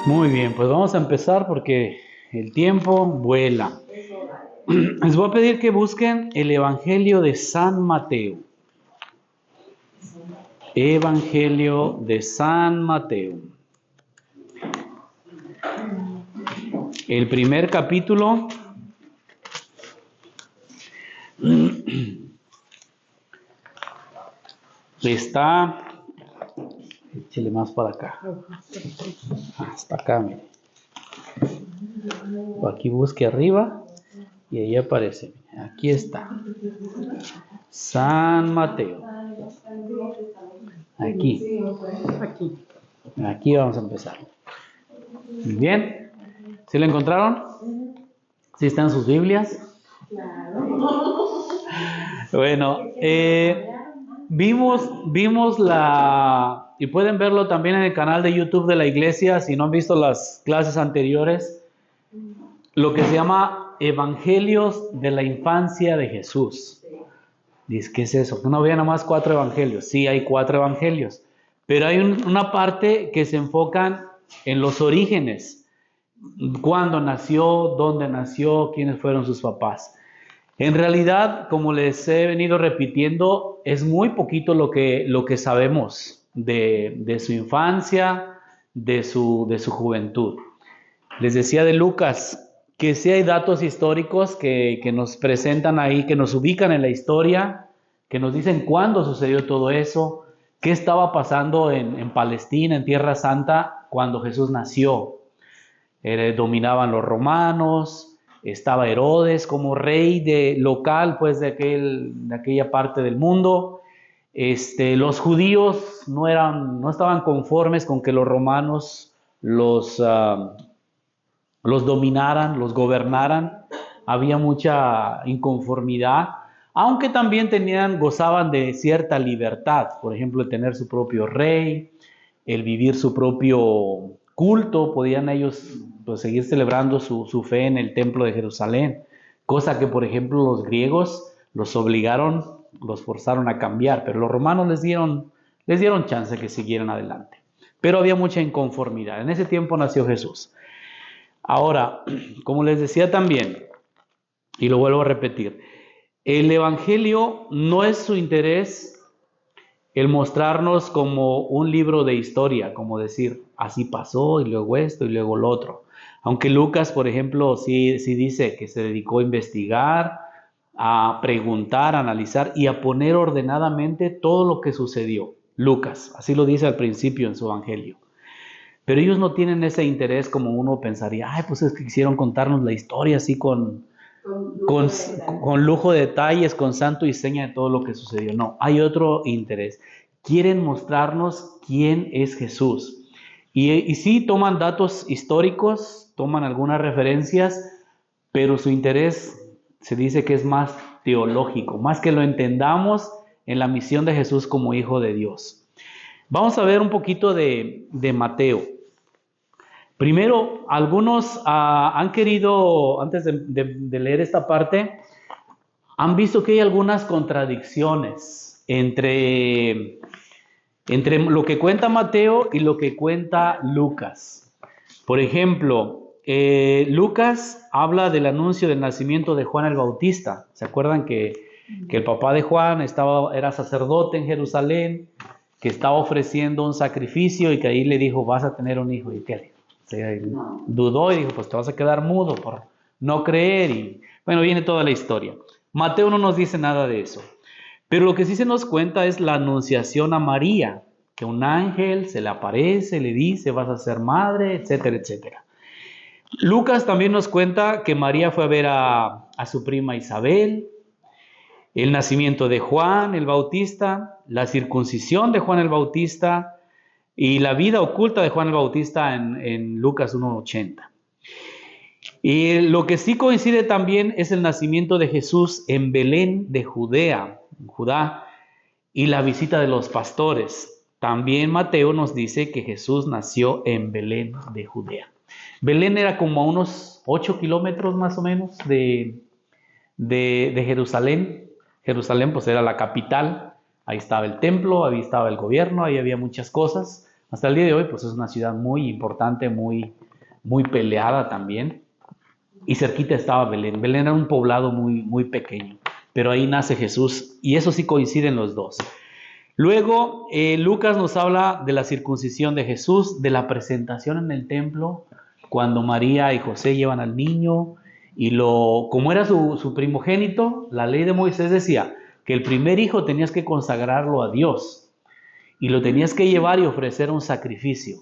Muy bien, pues vamos a empezar porque el tiempo vuela. Les voy a pedir que busquen el Evangelio de San Mateo. Evangelio de San Mateo. El primer capítulo está... Échale más para acá. Hasta acá, mire. Aquí busque arriba y ahí aparece. Aquí está. San Mateo. Aquí. Aquí vamos a empezar. Muy bien. ¿Sí lo encontraron? ¿Sí están en sus Biblias? Bueno, vimos la... Y pueden verlo también en el canal de YouTube de la iglesia, si no han visto las clases anteriores, lo que se llama Evangelios de la Infancia de Jesús. Dice, ¿qué es eso? Que no había nada más 4 evangelios. Sí, hay 4 evangelios, pero hay una parte que se enfocan en los orígenes. Cuándo nació, dónde nació, quiénes fueron sus papás. En realidad, como les he venido repitiendo, es muy poquito lo que sabemos de su infancia, de su juventud. Les decía de Lucas que sí hay datos históricos que nos presentan ahí, que nos ubican en la historia, que nos dicen cuándo sucedió todo eso, qué estaba pasando en Palestina, en Tierra Santa, cuando Jesús nació. Dominaban los romanos, estaba Herodes como rey local, pues de aquella parte del mundo. Los judíos no estaban conformes con que los romanos los dominaran, los gobernaran. Había mucha inconformidad, aunque también gozaban de cierta libertad, por ejemplo, el tener su propio rey, el vivir su propio culto, podían ellos pues, seguir celebrando su fe en el templo de Jerusalén, cosa que por ejemplo los griegos los forzaron a cambiar, pero los romanos les dieron chance que siguieran adelante. Pero había mucha inconformidad. En ese tiempo nació Jesús. Ahora, como les decía también, y lo vuelvo a repetir, el Evangelio no es su interés el mostrarnos como un libro de historia, como decir, así pasó y luego esto y luego lo otro. Aunque Lucas, por ejemplo, sí dice que se dedicó a investigar, a preguntar, a analizar y a poner ordenadamente todo lo que sucedió. Lucas, así lo dice al principio en su Evangelio. Pero ellos no tienen ese interés como uno pensaría, ay, pues es que quisieron contarnos la historia así con lujo de detalles, con santo y seña de todo lo que sucedió. No, hay otro interés. Quieren mostrarnos quién es Jesús. Y sí toman datos históricos, toman algunas referencias, pero su interés se dice que es más teológico, más que lo entendamos en la misión de Jesús como Hijo de Dios. Vamos a ver un poquito de Mateo. Primero, algunos han querido, antes de leer esta parte, han visto que hay algunas contradicciones entre lo que cuenta Mateo y lo que cuenta Lucas. Por ejemplo, Lucas habla del anuncio del nacimiento de Juan el Bautista. ¿Se acuerdan que el papá de Juan era sacerdote en Jerusalén, que estaba ofreciendo un sacrificio y que ahí le dijo, vas a tener un hijo? ¿Y qué le dijo? Dudó y dijo, pues te vas a quedar mudo por no creer. Y bueno, viene toda la historia. Mateo no nos dice nada de eso. Pero lo que sí se nos cuenta es la anunciación a María, que un ángel se le aparece, le dice, vas a ser madre, etcétera, etcétera. Lucas también nos cuenta que María fue a ver a su prima Isabel, el nacimiento de Juan el Bautista, la circuncisión de Juan el Bautista, y la vida oculta de Juan el Bautista en Lucas 1:80. Y lo que sí coincide también es el nacimiento de Jesús en Belén de Judea, Judá, y la visita de los pastores. También Mateo nos dice que Jesús nació en Belén de Judea. Belén era como a unos 8 kilómetros más o menos de Jerusalén. Jerusalén pues era la capital. Ahí estaba el templo, ahí estaba el gobierno, ahí había muchas cosas. Hasta el día de hoy, pues es una ciudad muy importante, muy peleada también. Y cerquita estaba Belén. Belén era un poblado muy pequeño, pero ahí nace Jesús y eso sí coinciden los dos. Luego, Lucas nos habla de la circuncisión de Jesús, de la presentación en el templo, cuando María y José llevan al niño y como era su primogénito, la ley de Moisés decía que el primer hijo tenías que consagrarlo a Dios y lo tenías que llevar y ofrecer un sacrificio.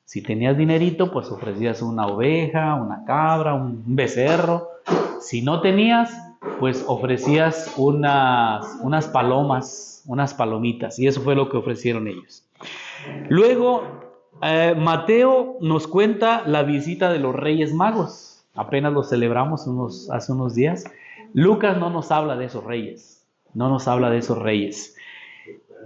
Si tenías dinerito, pues ofrecías una oveja, una cabra, un becerro. Si no tenías, pues ofrecías unas palomas, unas palomitas. Y eso fue lo que ofrecieron ellos. Luego, Mateo nos cuenta la visita de los Reyes Magos. Apenas lo celebramos hace unos días. Lucas no nos habla de esos reyes. No nos habla de esos reyes.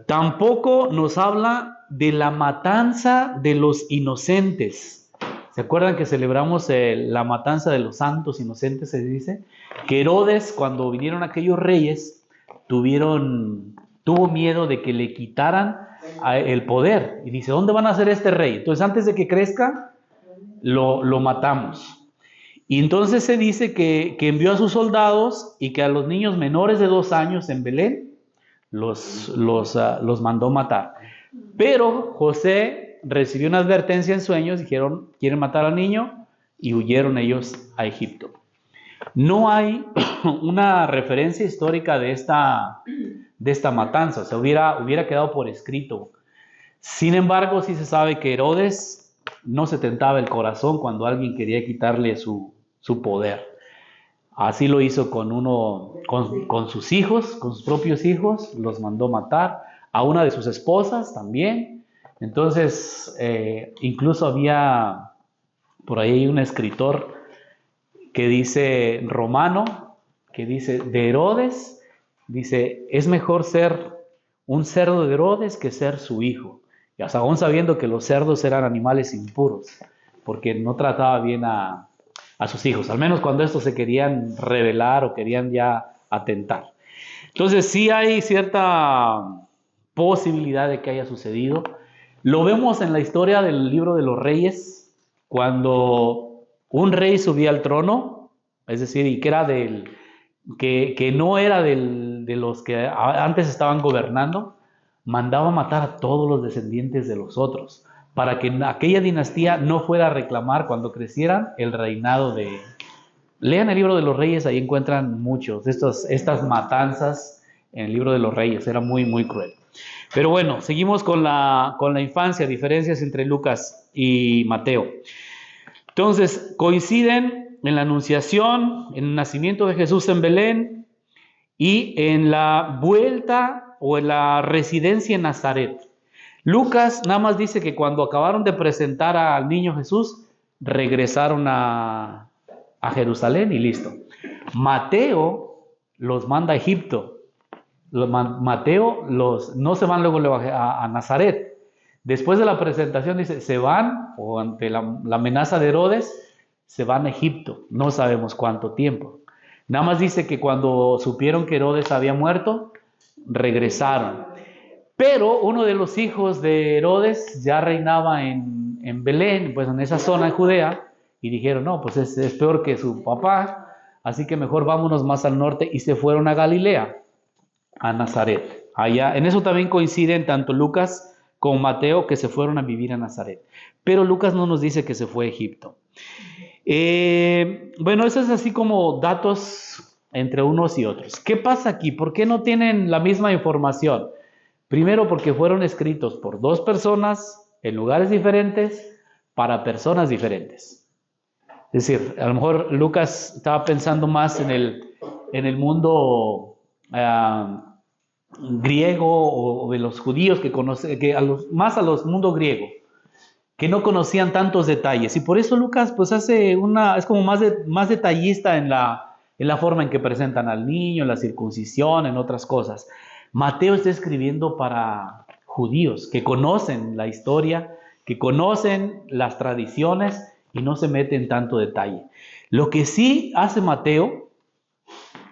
Tampoco nos habla de la matanza de los inocentes. ¿Se acuerdan que celebramos la matanza de los santos inocentes? Se dice que Herodes, cuando vinieron aquellos reyes, tuvo miedo de que le quitaran el poder. Y dice, ¿dónde van a hacer este rey? Entonces, antes de que crezca, lo matamos. Y entonces se dice que envió a sus soldados y que a los niños menores de 2 años en Belén los mandó matar. Pero José recibió una advertencia en sueños, dijeron, quieren matar al niño, y huyeron ellos a Egipto. No hay una referencia histórica de esta matanza, o sea, hubiera quedado por escrito. Sin embargo, sí se sabe que Herodes no se tentaba el corazón cuando alguien quería quitarle su poder. Así lo hizo con sus hijos, con sus propios hijos, los mandó matar, a una de sus esposas también. Entonces, incluso había, por ahí hay un escritor que dice, romano, que dice, de Herodes, dice, es mejor ser un cerdo de Herodes que ser su hijo. Y hasta aún sabiendo que los cerdos eran animales impuros, porque no trataba bien a sus hijos, al menos cuando estos se querían rebelar o querían ya atentar. Entonces sí hay cierta posibilidad de que haya sucedido. Lo vemos en la historia del libro de los reyes, cuando un rey subía al trono, es decir, y que era que no era de los que antes estaban gobernando, mandaba matar a todos los descendientes de los otros, para que aquella dinastía no fuera a reclamar cuando crecieran el reinado de... Lean el libro de los reyes, ahí encuentran muchos de estas matanzas en el libro de los reyes, era muy cruel. Pero bueno, seguimos con la infancia, diferencias entre Lucas y Mateo. Entonces, coinciden en la anunciación, en el nacimiento de Jesús en Belén y en la vuelta o en la residencia en Nazaret. Lucas nada más dice que cuando acabaron de presentar al niño Jesús, regresaron a Jerusalén y listo. Mateo los manda a Egipto. Mateo no se van luego a Nazaret. Después de la presentación dice, se van, o ante la amenaza de Herodes, se van a Egipto. No sabemos cuánto tiempo. Nada más dice que cuando supieron que Herodes había muerto, regresaron. Pero uno de los hijos de Herodes ya reinaba en Belén, pues en esa zona de Judea, y dijeron, no, pues es peor que su papá, así que mejor vámonos más al norte, y se fueron a Galilea, a Nazaret. Allá, en eso también coinciden tanto Lucas como Mateo, que se fueron a vivir a Nazaret. Pero Lucas no nos dice que se fue a Egipto. Bueno, eso es así como datos entre unos y otros. ¿Qué pasa aquí? ¿Por qué no tienen la misma información? Primero, porque fueron escritos por 2 personas en lugares diferentes para personas diferentes. Es decir, a lo mejor Lucas estaba pensando más en el mundo griego o de los judíos más a los mundo griego, que no conocían tantos detalles. Y por eso Lucas pues es como más detallista en la forma en que presentan al niño, en la circuncisión, en otras cosas. Mateo está escribiendo para judíos que conocen la historia, que conocen las tradiciones y no se mete en tanto detalle. Lo que sí hace Mateo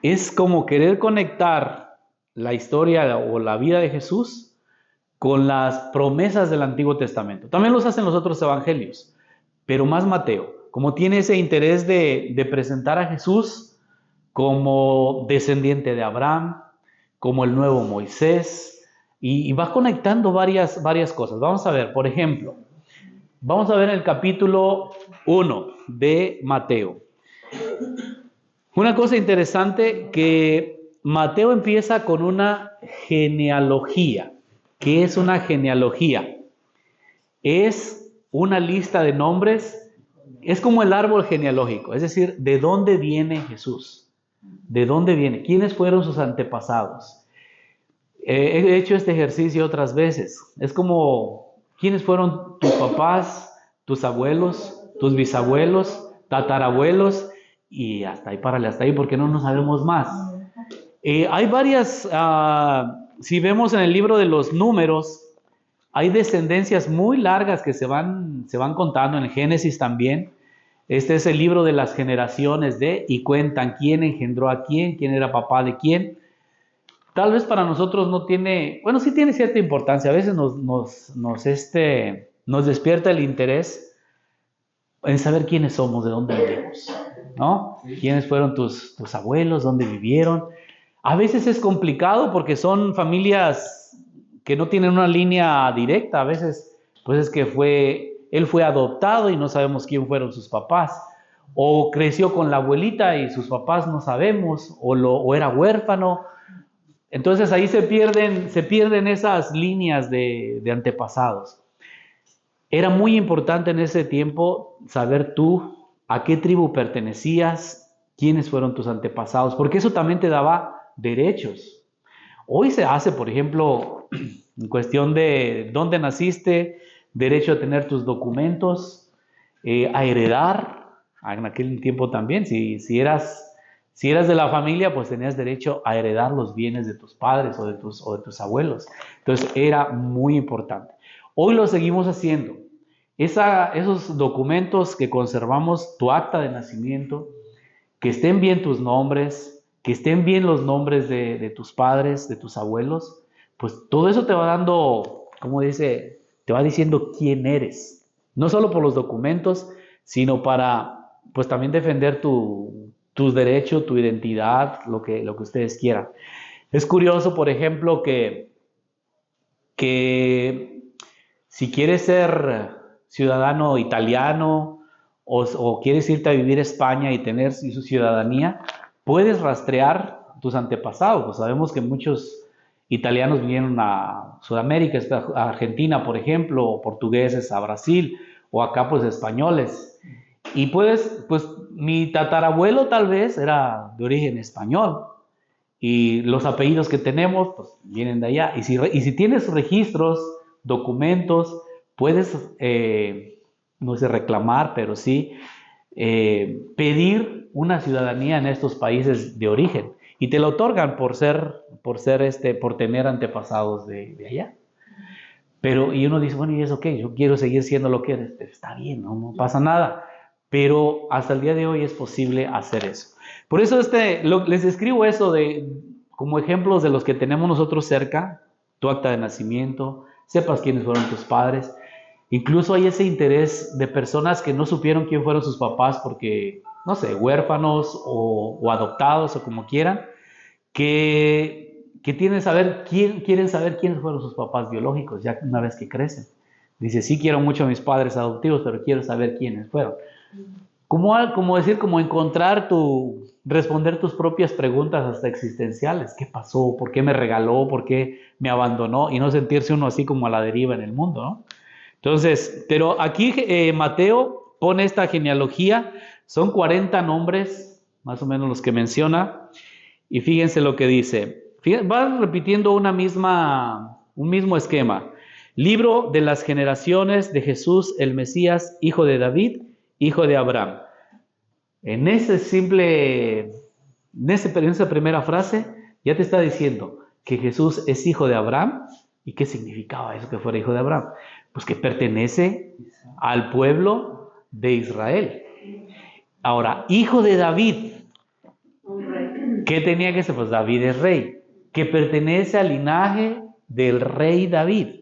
es como querer conectar la historia o la vida de Jesús con las promesas del Antiguo Testamento. También los hacen los otros evangelios, pero más Mateo, como tiene ese interés de presentar a Jesús como descendiente de Abraham, como el nuevo Moisés, y va conectando varias cosas. Vamos a ver, por ejemplo, vamos a ver el capítulo 1 de Mateo. Una cosa interesante que Mateo empieza con una genealogía. ¿Qué es una genealogía? Es una lista de nombres, es como el árbol genealógico, es decir, ¿de dónde viene Jesús? ¿De dónde viene? ¿Quiénes fueron sus antepasados? He hecho este ejercicio otras veces. Es como, ¿quiénes fueron tus papás, tus abuelos, tus bisabuelos, tatarabuelos? Y hasta ahí, párale, hasta ahí, porque no sabemos más. Hay varias, si vemos en el libro de los Números, hay descendencias muy largas que se van contando, en el Génesis también. Este es el libro de las generaciones y cuentan quién engendró a quién era papá de quién. Tal vez para nosotros no tiene, bueno, sí tiene cierta importancia. A veces nos despierta el interés en saber quiénes somos, de dónde venimos, ¿no? ¿Quiénes fueron tus abuelos? ¿Dónde vivieron? A veces es complicado porque son familias que no tienen una línea directa. A veces, pues es que él fue adoptado y no sabemos quién fueron sus papás. O creció con la abuelita y sus papás no sabemos, o era huérfano. Entonces ahí se pierden esas líneas de antepasados. Era muy importante en ese tiempo saber tú a qué tribu pertenecías, quiénes fueron tus antepasados, porque eso también te daba derechos. Hoy se hace, por ejemplo, en cuestión de dónde naciste, derecho a tener tus documentos, a heredar. En aquel tiempo también, si eras de la familia, pues tenías derecho a heredar los bienes de tus padres o de tus abuelos. Entonces era muy importante. Hoy lo seguimos haciendo. Esos documentos que conservamos, tu acta de nacimiento, que estén bien tus nombres, que estén bien los nombres de tus padres, de tus abuelos, pues todo eso te va dando, como dice, te va diciendo quién eres. No solo por los documentos, sino para, pues también defender tus derechos, tu identidad, lo que ustedes quieran. Es curioso, por ejemplo, que si quieres ser ciudadano italiano o quieres irte a vivir a España y tener su ciudadanía, puedes rastrear tus antepasados. Pues sabemos que muchos italianos vinieron a Sudamérica, a Argentina, por ejemplo, o portugueses a Brasil, o acá pues españoles. Y pues mi tatarabuelo tal vez era de origen español. Y los apellidos que tenemos, pues vienen de allá. Y si tienes registros, documentos, puedes, no sé, reclamar, pero sí pedir una ciudadanía en estos países de origen. Y te lo otorgan por tener antepasados de allá. Y uno dice, bueno, ¿y eso qué? Yo quiero seguir siendo lo que eres. Está bien, no pasa nada. Pero hasta el día de hoy es posible hacer eso. Por eso les escribo eso como ejemplos de los que tenemos nosotros cerca, tu acta de nacimiento, sepas quiénes fueron tus padres. Incluso hay ese interés de personas que no supieron quién fueron sus papás porque, no sé, huérfanos o adoptados o como quieran, que quieren saber quiénes fueron sus papás biológicos ya una vez que crecen. Dice, sí quiero mucho a mis padres adoptivos, pero quiero saber quiénes fueron. Como encontrar responder tus propias preguntas hasta existenciales. ¿Qué pasó? ¿Por qué me regaló? ¿Por qué me abandonó? Y no sentirse uno así como a la deriva en el mundo, ¿no? Entonces, pero aquí Mateo pone esta genealogía, son 40 nombres, más o menos los que menciona, y fíjense lo que dice. Va repitiendo un mismo esquema. Libro de las generaciones de Jesús, el Mesías, hijo de David, hijo de Abraham. En esa primera frase ya te está diciendo que Jesús es hijo de Abraham. ¿Y qué significaba eso que fuera hijo de Abraham? Pues que pertenece al pueblo de Israel. Ahora, hijo de David. ¿Qué tenía que ser? Pues David es rey, que pertenece al linaje del rey David.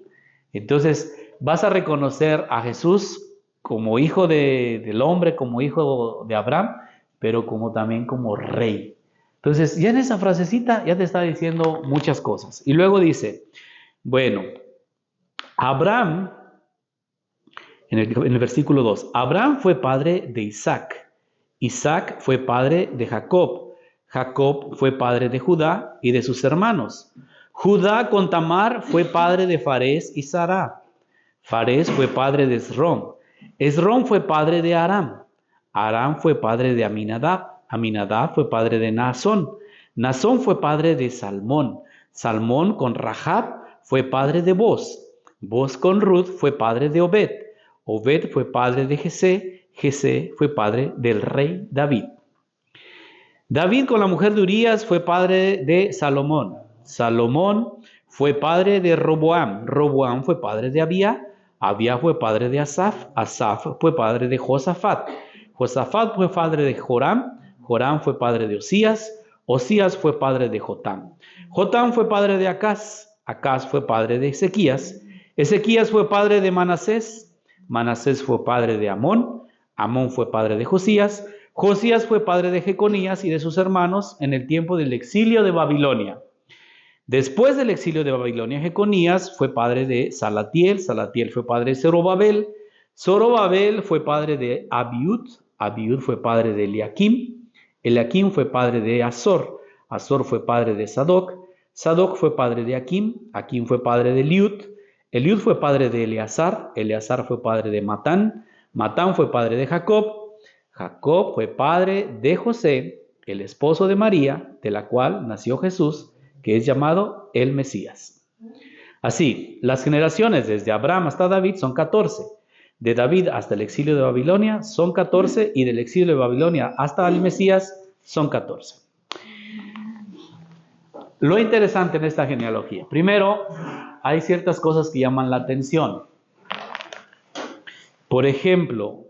Entonces, vas a reconocer a Jesús como hijo del hombre, como hijo de Abraham, pero como también como rey. Entonces, ya en esa frasecita ya te está diciendo muchas cosas. Y luego dice, bueno, Abraham, en el versículo 2, Abraham fue padre de Isaac, Isaac fue padre de Jacob, Jacob fue padre de Judá y de sus hermanos. Judá con Tamar fue padre de Farés y Sará. Farés fue padre de Esrom. Esrom fue padre de Aram. Aram fue padre de Aminadab. Aminadab fue padre de Naasón. Naasón fue padre de Salmón. Salmón con Rahab fue padre de Boz. Boz con Ruth fue padre de Obed. Obed fue padre de Jesé. Jesé fue padre del rey David. David con la mujer de Urías fue padre de Salomón. Salomón fue padre de Roboam. Roboam fue padre de Abía. Abía fue padre de Asaf. Asaf fue padre de Josafat. Josafat fue padre de Joram. Joram fue padre de Osías. Osías fue padre de Jotam. Jotam fue padre de Acaz. Acaz fue padre de Ezequías. Ezequías fue padre de Manasés. Manasés fue padre de Amón. Amón fue padre de Josías. Josías fue padre de Jeconías y de sus hermanos en el tiempo del exilio de Babilonia. Después del exilio de Babilonia, Jeconías fue padre de Salatiel. Salatiel fue padre de Zorobabel. Zorobabel fue padre de Abiud. Abiud fue padre de Eliakim. Eliakim fue padre de Azor. Azor fue padre de Sadoc. Sadoc fue padre de Akim. Akim fue padre de Eliud. Eliud fue padre de Eleazar. Eleazar fue padre de Matán. Matán fue padre de Jacob. Jacob fue padre de José, el esposo de María, de la cual nació Jesús, que es llamado el Mesías. Así, las generaciones desde Abraham hasta David son 14. De David hasta el exilio de Babilonia son 14 y del exilio de Babilonia hasta el Mesías son 14. Lo interesante en esta genealogía, primero, hay ciertas cosas que llaman la atención. Por ejemplo,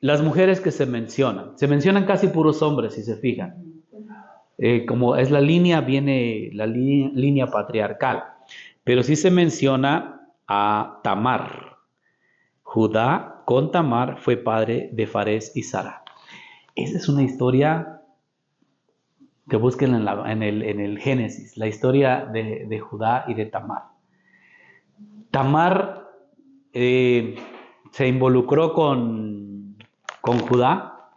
las mujeres que se mencionan casi puros hombres, si se fijan. Como es la línea, viene la línea patriarcal, pero sí se menciona a Tamar. Judá con Tamar fue padre de Farés y Sara. Esa es una historia que busquen en el Génesis, la historia de Judá y de Tamar. Tamar se involucró con Judá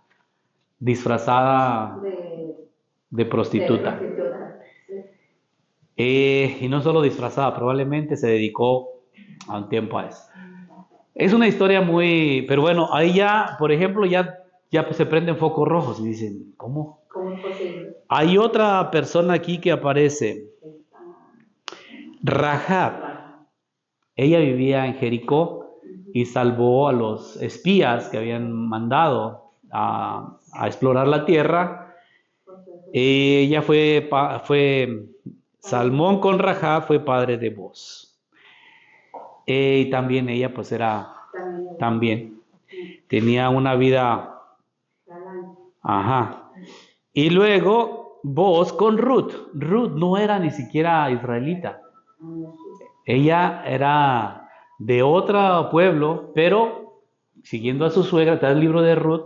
disfrazada de prostituta. Y no solo disfrazada, probablemente se dedicó a un tiempo a eso. Es una historia muy... Pero bueno, ahí ya, por ejemplo, ya pues se prenden focos rojos y dicen, ¿cómo? ¿Cómo es posible? Hay otra persona aquí que aparece. Rahab. Ella vivía en Jericó y salvó a los espías que habían mandado a explorar la tierra. Ella fue Salmón con Rahab fue padre de Boz. Y también ella pues también tenía una vida. Ajá. Y luego Boz con Ruth. Ruth no era ni siquiera israelita. Ella era de otro pueblo, pero siguiendo a su suegra, está el libro de Ruth,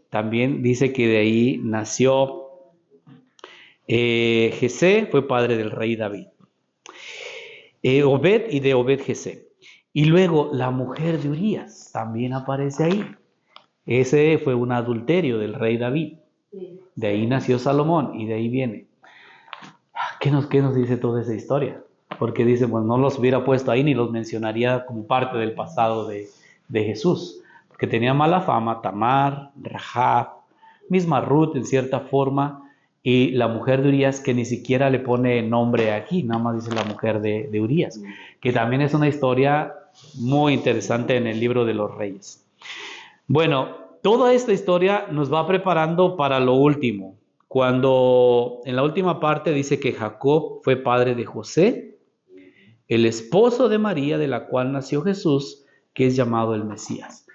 también dice que de ahí nació Jesé, fue padre del rey David. Obed y de Obed Jesé. Y luego la mujer de Urías también aparece ahí. Ese fue un adulterio del rey David. De ahí nació Salomón y de ahí viene. ¿Qué nos dice toda esa historia? Porque dice, bueno, no los hubiera puesto ahí ni los mencionaría como parte del pasado de Jesús. Porque tenía mala fama, Tamar, Rahab, misma Ruth en cierta forma, y la mujer de Urías que ni siquiera le pone nombre aquí, nada más dice la mujer de Urías, que también es una historia muy interesante en el libro de los Reyes. Bueno, toda esta historia nos va preparando para lo último. Cuando en la última parte dice que Jacob fue padre de José, el esposo de María, de la cual nació Jesús, que es llamado el Mesías.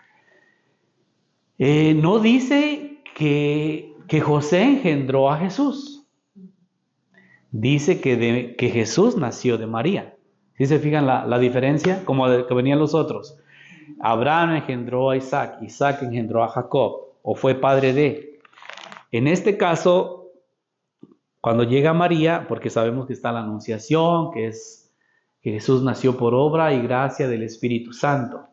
No dice que José engendró a Jesús. Dice que Jesús nació de María. ¿Sí se fijan la diferencia? Como de que venían los otros. Abraham engendró a Isaac, Isaac engendró a Jacob, o fue padre de. En este caso, cuando llega María, porque sabemos que está la anunciación, que Jesús nació por obra y gracia del Espíritu Santo.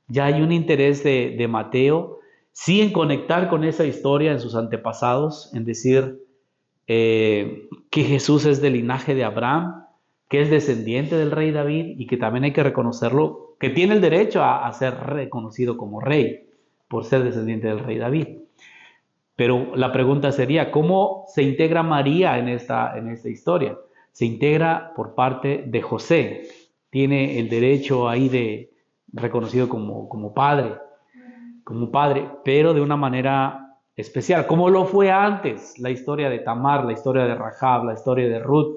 Ya hay un interés de Mateo, sí en conectar con esa historia en sus antepasados, en decir que Jesús es del linaje de Abraham, que es descendiente del rey David y que también hay que reconocerlo, que tiene el derecho a ser reconocido como rey por ser descendiente del rey David. Pero la pregunta sería, ¿cómo se integra María en esta historia? Se integra por parte de José. Tiene el derecho ahí de reconocido como padre, pero de una manera especial, como lo fue antes la historia de Tamar, la historia de Rahab, la historia de Ruth.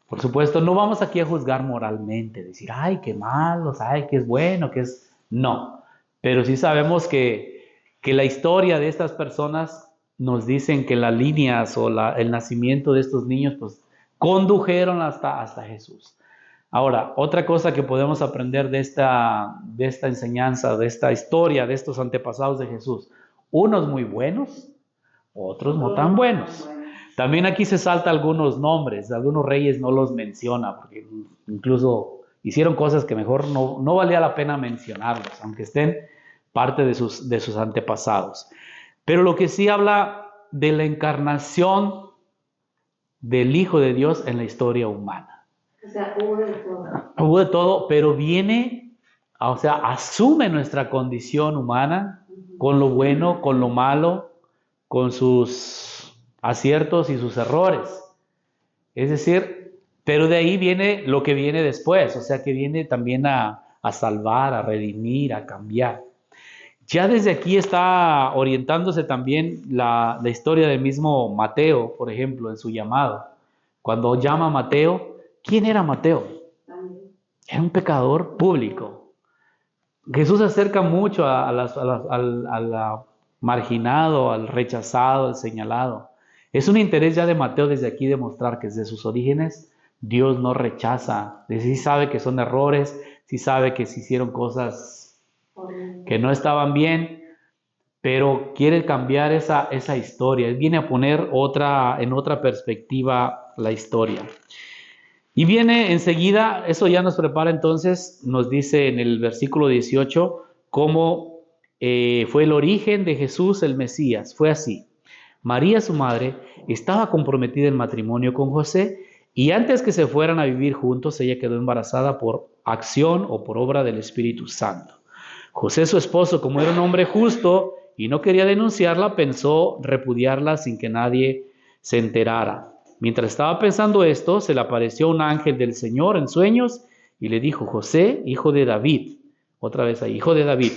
Por supuesto, no vamos aquí a juzgar moralmente, decir, ay, qué malo, ay, qué es bueno, qué es... No, pero sí sabemos que la historia de estas personas nos dicen que las líneas o el nacimiento de estos niños pues condujeron hasta Jesús. Ahora, otra cosa que podemos aprender de esta enseñanza, de esta historia, de estos antepasados de Jesús, unos muy buenos, otros no tan buenos. También aquí se salta algunos nombres, algunos reyes no los menciona, porque incluso hicieron cosas que mejor no valía la pena mencionarlos, aunque estén parte de sus antepasados. Pero lo que sí habla de la encarnación del Hijo de Dios en la historia humana. O sea, hubo de todo. Hubo de todo, pero viene, o sea, asume nuestra condición humana con lo bueno, con lo malo, con sus aciertos y sus errores. Es decir, pero de ahí viene lo que viene después, o sea, que viene también a salvar, a redimir, a cambiar. Ya desde aquí está orientándose también la historia del mismo Mateo, por ejemplo, en su llamado. Cuando llama a Mateo, ¿quién era Mateo? Era un pecador público. Jesús se acerca mucho al marginado, al rechazado, al señalado. Es un interés ya de Mateo desde aquí demostrar que desde sus orígenes Dios no rechaza. Sí sabe que son errores, sí sabe que se hicieron cosas que no estaban bien, pero quiere cambiar esa historia. Él viene a poner en otra perspectiva la historia. Y viene enseguida, eso ya nos prepara entonces, nos dice en el versículo 18, cómo fue el origen de Jesús el Mesías. Fue así. María, su madre, estaba comprometida en matrimonio con José y antes que se fueran a vivir juntos, ella quedó embarazada por acción o por obra del Espíritu Santo. José, su esposo, como era un hombre justo y no quería denunciarla, pensó repudiarla sin que nadie se enterara. Mientras estaba pensando esto, se le apareció un ángel del Señor en sueños y le dijo: José, hijo de David, otra vez ahí, hijo de David,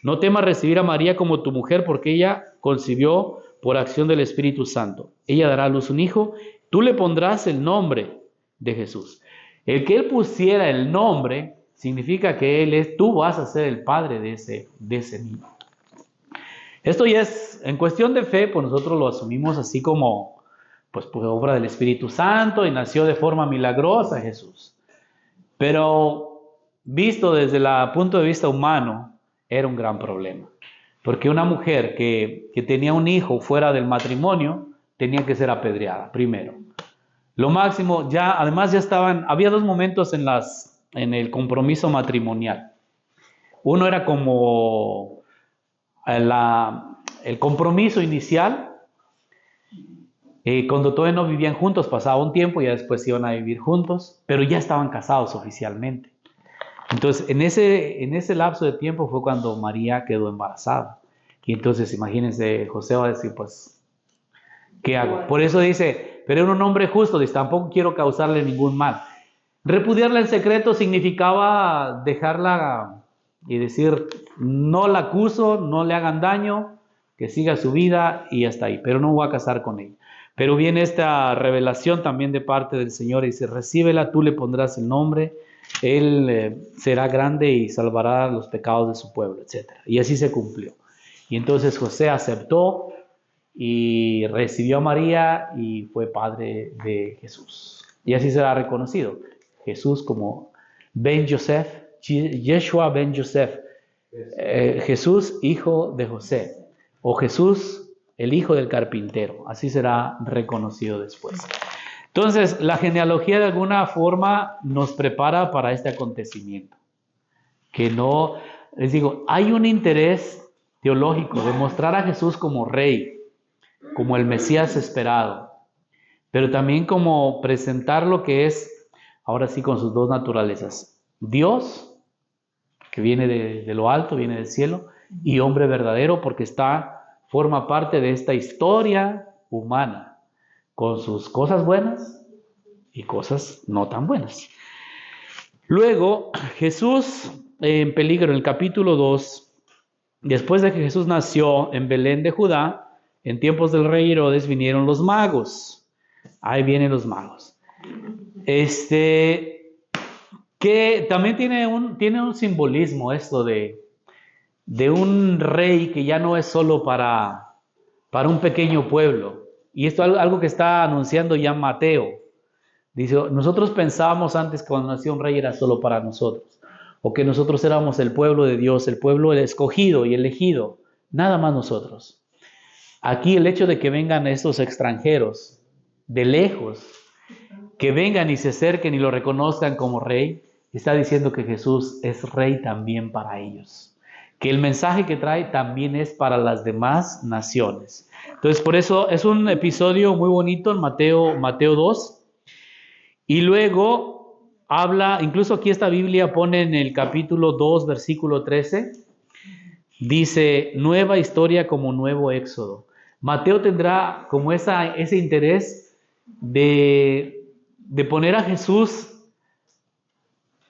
no temas recibir a María como tu mujer, porque ella concibió por acción del Espíritu Santo. Ella dará a luz un hijo, tú le pondrás el nombre de Jesús. El que él pusiera el nombre significa que tú vas a ser el padre de ese niño. Esto ya es, en cuestión de fe, pues nosotros lo asumimos así como pues por obra del Espíritu Santo y nació de forma milagrosa Jesús. Pero visto desde el punto de vista humano, era un gran problema. Porque una mujer que tenía un hijo fuera del matrimonio tenía que ser apedreada primero. Lo máximo, además ya había dos momentos en el compromiso matrimonial. Uno era como el compromiso inicial. Cuando todavía no vivían juntos, pasaba un tiempo y ya después iban a vivir juntos, pero ya estaban casados oficialmente. Entonces, en ese lapso de tiempo fue cuando María quedó embarazada. Y entonces, imagínense, José va a decir, pues, ¿qué hago? Por eso dice, pero era un hombre justo, dice, tampoco quiero causarle ningún mal. Repudiarla en secreto significaba dejarla y decir, no la acuso, no le hagan daño, que siga su vida y hasta ahí, pero no voy a casar con ella. Pero viene esta revelación también de parte del Señor y dice, recíbela, tú le pondrás el nombre, él será grande y salvará los pecados de su pueblo, etc. Y así se cumplió. Y entonces José aceptó y recibió a María y fue padre de Jesús. Y así será reconocido Jesús como ben Yosef, Yeshua ben Yosef, Jesús, hijo de José, o Jesús, el hijo del carpintero. Así será reconocido después. Entonces, la genealogía de alguna forma nos prepara para este acontecimiento. Que no, les digo, hay un interés teológico de mostrar a Jesús como rey, como el Mesías esperado, pero también como presentar lo que es, ahora sí, con sus dos naturalezas: Dios, que viene de lo alto, viene del cielo, y hombre verdadero, porque forma parte de esta historia humana, con sus cosas buenas y cosas no tan buenas. Luego, Jesús en peligro, en el capítulo 2, después de que Jesús nació en Belén de Judá, en tiempos del rey Herodes vinieron los magos. Ahí vienen los magos. Que también tiene un simbolismo esto de un rey que ya no es solo para un pequeño pueblo. Y esto es algo que está anunciando ya Mateo. Dice, nosotros pensábamos antes que cuando nació un rey era solo para nosotros, o que nosotros éramos el pueblo de Dios, el pueblo escogido y elegido, nada más nosotros. Aquí el hecho de que vengan estos extranjeros de lejos, que vengan y se acerquen y lo reconozcan como rey, está diciendo que Jesús es rey también para ellos, que el mensaje que trae también es para las demás naciones. Entonces, por eso es un episodio muy bonito en Mateo 2. Y luego habla, incluso aquí esta Biblia pone en el capítulo 2, versículo 13, dice, nueva historia como nuevo éxodo. Mateo tendrá como ese interés de poner a Jesús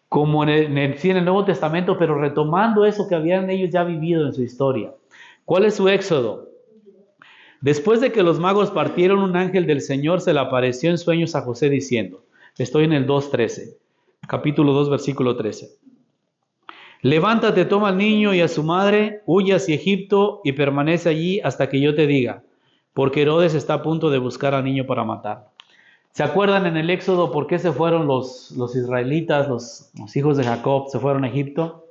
como en el Nuevo Testamento, pero retomando eso que habían ellos ya vivido en su historia. ¿Cuál es su éxodo? Después de que los magos partieron, un ángel del Señor se le apareció en sueños a José diciendo, estoy en el 2.13, capítulo 2, versículo 13. Levántate, toma al niño y a su madre, huye hacia Egipto y permanece allí hasta que yo te diga, porque Herodes está a punto de buscar al niño para matarlo. ¿Se acuerdan en el Éxodo por qué se fueron los israelitas, los hijos de Jacob, se fueron a Egipto?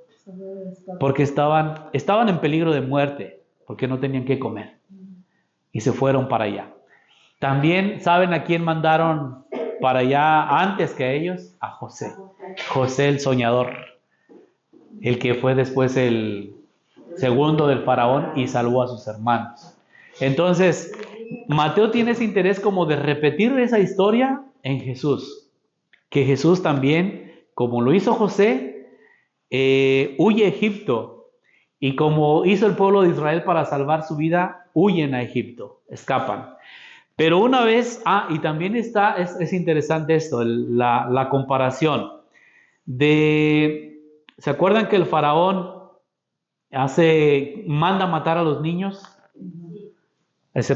Porque estaban en peligro de muerte, porque no tenían qué comer. Y se fueron para allá. También, ¿saben a quién mandaron para allá antes que a ellos? A José. José el soñador, el que fue después el segundo del faraón y salvó a sus hermanos. Entonces, Mateo tiene ese interés como de repetir esa historia en Jesús. Que Jesús también, como lo hizo José, huye a Egipto. Y como hizo el pueblo de Israel para salvar su vida, huyen a Egipto, escapan. Pero una vez, y también es interesante esto, la comparación. ¿Se acuerdan que el faraón manda matar a los niños?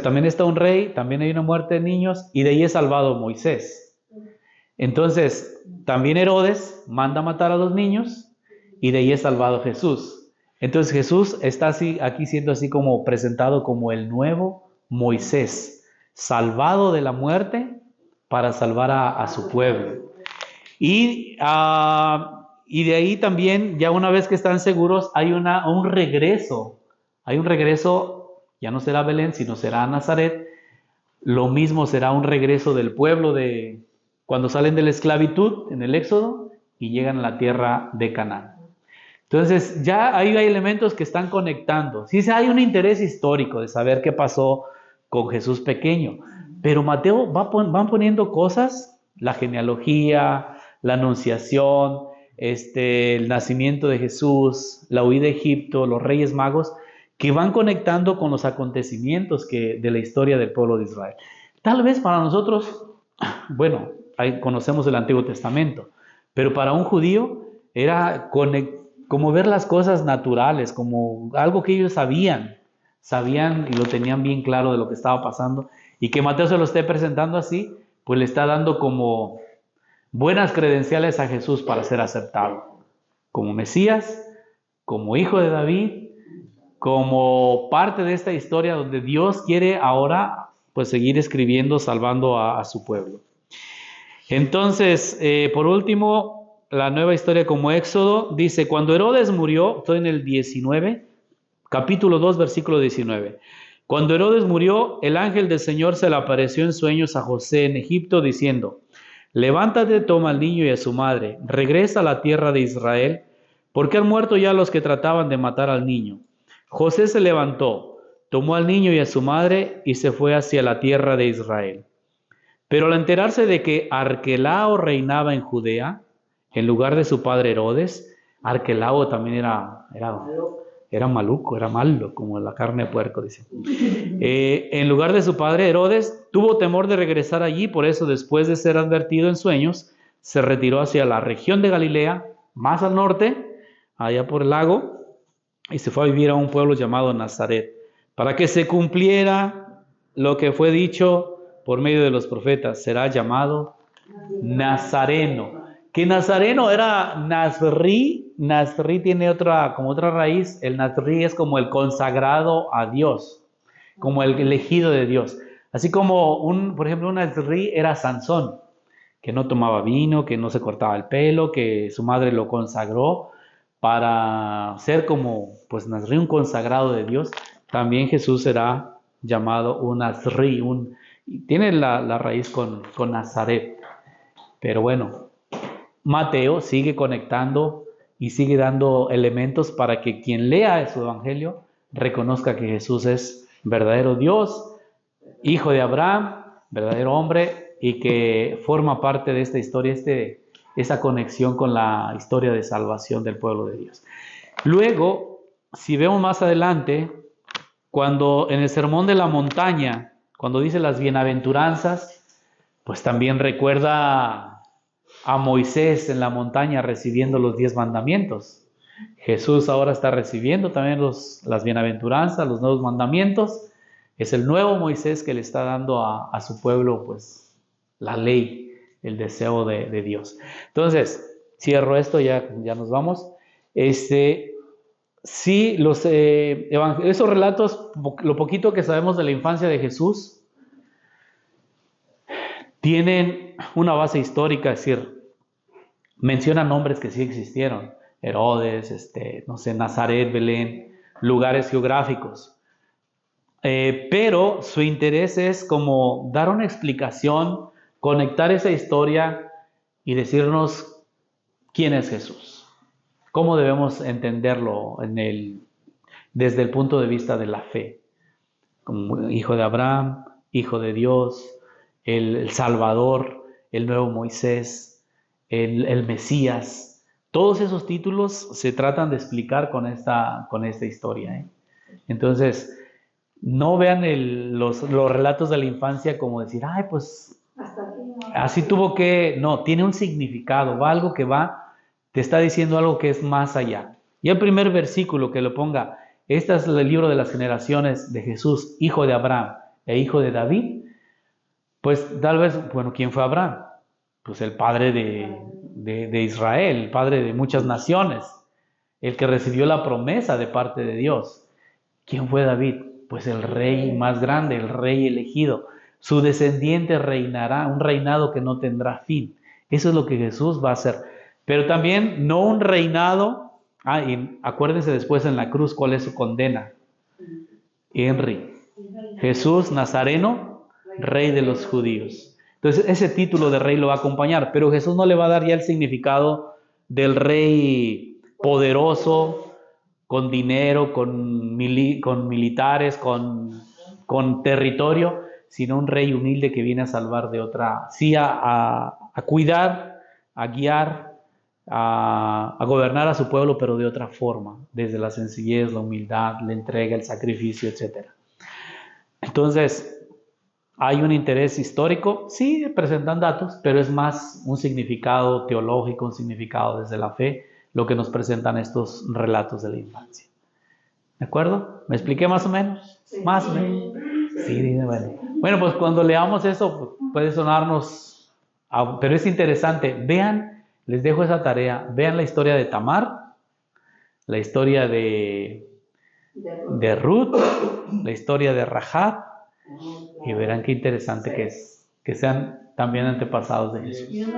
También está un rey, también hay una muerte de niños, y de ahí es salvado Moisés. Entonces, también Herodes manda matar a los niños, y de ahí es salvado Jesús. Entonces Jesús está aquí siendo así como presentado como el nuevo Moisés, salvado de la muerte para salvar a su pueblo. Y de ahí también, ya una vez que están seguros, hay un regreso. Hay un regreso, ya no será Belén, sino será Nazaret. Lo mismo será un regreso del pueblo cuando salen de la esclavitud en el Éxodo y llegan a la tierra de Canaán. Entonces, ya ahí hay elementos que están conectando. Sí, hay un interés histórico de saber qué pasó con Jesús pequeño, pero Mateo van poniendo cosas, la genealogía, la anunciación, el nacimiento de Jesús, la huida de Egipto, los reyes magos, que van conectando con los acontecimientos de la historia del pueblo de Israel. Tal vez para nosotros, bueno, conocemos el Antiguo Testamento, pero para un judío era como ver las cosas naturales, como algo que ellos sabían y lo tenían bien claro de lo que estaba pasando, y que Mateo se lo esté presentando así, pues le está dando como buenas credenciales a Jesús para ser aceptado, como Mesías, como hijo de David, como parte de esta historia donde Dios quiere ahora pues seguir escribiendo, salvando a su pueblo. Entonces, por último, la nueva historia como Éxodo, dice, cuando Herodes murió, estoy en el 19, capítulo 2, versículo 19. Cuando Herodes murió, el ángel del Señor se le apareció en sueños a José en Egipto, diciendo, levántate, toma al niño y a su madre, regresa a la tierra de Israel, porque han muerto ya los que trataban de matar al niño. José se levantó, tomó al niño y a su madre y se fue hacia la tierra de Israel. Pero al enterarse de que Arquelao reinaba en Judea, en lugar de su padre Herodes, Arquelao también era maluco, era malo, como la carne de puerco, dice. En lugar de su padre Herodes, tuvo temor de regresar allí, por eso después de ser advertido en sueños, se retiró hacia la región de Galilea, más al norte, allá por el lago, y se fue a vivir a un pueblo llamado Nazaret, para que se cumpliera lo que fue dicho por medio de los profetas, será llamado Nazareno. Que Nazareno era Nazrí, Nazrí tiene como otra raíz, el Nazrí es como el consagrado a Dios, como el elegido de Dios. Así como, por ejemplo, un Nazrí era Sansón, que no tomaba vino, que no se cortaba el pelo, que su madre lo consagró para ser como, pues, Nazrí, un consagrado de Dios. También Jesús será llamado un Nazrí, tiene la raíz con Nazaret. Pero bueno, Mateo sigue conectando y sigue dando elementos para que quien lea su evangelio reconozca que Jesús es verdadero Dios, hijo de Abraham, verdadero hombre, y que forma parte de esta historia, esa conexión con la historia de salvación del pueblo de Dios. Luego, si vemos más adelante, cuando en el Sermón de la Montaña, cuando dice las bienaventuranzas, pues también recuerda a Moisés en la montaña recibiendo los 10 mandamientos. Jesús ahora está recibiendo también las bienaventuranzas, los nuevos mandamientos. Es el nuevo Moisés que le está dando a su pueblo, pues, la ley, el deseo de Dios. Entonces, cierro esto, ya nos vamos. Sí, esos relatos, lo poquito que sabemos de la infancia de Jesús, tienen una base histórica, es decir, mencionan nombres que sí existieron, Herodes, no sé, Nazaret, Belén, lugares geográficos. Pero su interés es como dar una explicación, conectar esa historia y decirnos quién es Jesús. ¿Cómo debemos entenderlo desde el punto de vista de la fe? Como hijo de Abraham, hijo de Dios, el Salvador, el nuevo Moisés, el Mesías. Todos esos títulos se tratan de explicar con esta historia. Entonces, no vean los relatos de la infancia como decir, ay, pues así tuvo que... No, tiene un significado, va algo que te está diciendo algo que es más allá. Y el primer versículo que lo ponga, este es el libro de las generaciones de Jesús, hijo de Abraham e hijo de David, pues tal vez, bueno, ¿quién fue Abraham? Pues el padre de Israel, el padre de muchas naciones, el que recibió la promesa de parte de Dios. ¿Quién fue David? Pues el rey más grande, el rey elegido. Su descendiente reinará, un reinado que no tendrá fin. Eso es lo que Jesús va a hacer. Pero también no un reinado, y acuérdense después en la cruz cuál es su condena. Jesús Nazareno, rey de los judíos. Entonces ese título de rey lo va a acompañar, pero Jesús no le va a dar ya el significado del rey poderoso, con dinero, con militares, con territorio, sino un rey humilde que viene a salvar de otra, sí, a cuidar, a guiar, a gobernar a su pueblo, pero de otra forma, desde la sencillez, la humildad, la entrega, el sacrificio, etc. Entonces, hay un interés histórico, sí, presentan datos, pero es más un significado teológico, un significado desde la fe, lo que nos presentan estos relatos de la infancia. ¿De acuerdo? ¿Me expliqué más o menos? Sí. ¿Más o menos? Sí, bueno. Bueno, pues cuando leamos eso, puede sonarnos, pero es interesante. Vean, les dejo esa tarea, vean la historia de Tamar, la historia de Ruth, la historia de Rahab, y verán qué interesante que es, que sean también antepasados de Jesús.